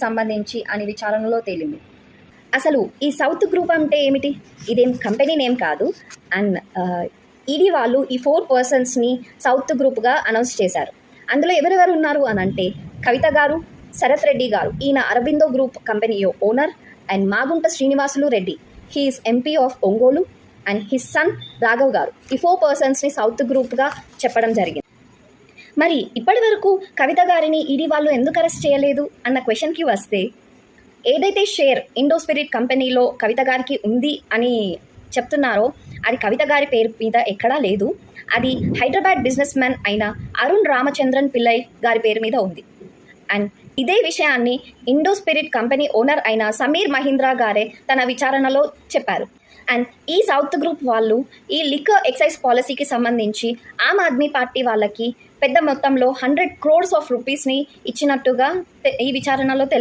సంబంధించి అని విచారణలో తేలింది. అసలు ఈ సౌత్ గ్రూప్ అంటే ఏమిటి? ఇదేం కంపెనీ నేమ్ కాదు. అండ్ ఈడీ వాళ్ళు ఈ 4 పర్సన్స్ని సౌత్ గ్రూప్గా అనౌన్స్ చేశారు. అందులో ఎవరెవరు ఉన్నారు అని అంటే కవిత గారు, శరత్ రెడ్డి గారు, ఈయన Aurobindo group company owner, and Magunta Srinivasulu Reddy, he is MP of Ongole, and his son Raghav గారు. ఈ 4 పర్సన్స్ని సౌత్ గ్రూప్గా చెప్పడం జరిగింది. మరి ఇప్పటి వరకు కవిత గారిని ఈడీ వాళ్ళు ఎందుకు అరెస్ట్ చేయలేదు అన్న క్వశ్చన్కి వస్తే, ఏదైతే షేర్ ఇండోస్పిరిట్ కంపెనీలో కవిత గారికి ఉంది అని చెప్తున్నారో అది కవిత గారి పేరు మీద ఎక్కడా లేదు. అది హైదరాబాద్ బిజినెస్ మ్యాన్ అయిన అరుణ్ రామచంద్రన్ పిల్లై గారి పేరు మీద ఉంది. అండ్ ఇదే విషయాన్ని ఇండోస్పిరిట్ కంపెనీ ఓనర్ అయిన సమీర్ మహీంద్రా గారే తన విచారణలో చెప్పారు. అండ్ ఈ సౌత్ గ్రూప్ వాళ్ళు ఈ లిక్కర్ ఎక్సైజ్ పాలసీకి సంబంధించి ఆమ్ ఆద్మీ పార్టీ వాళ్ళకి పెద్ద మొత్తంలో 100 crores ఆఫ్ రూపీస్ని ఇచ్చినట్టుగా ఈ విచారణలో తెలిసింది.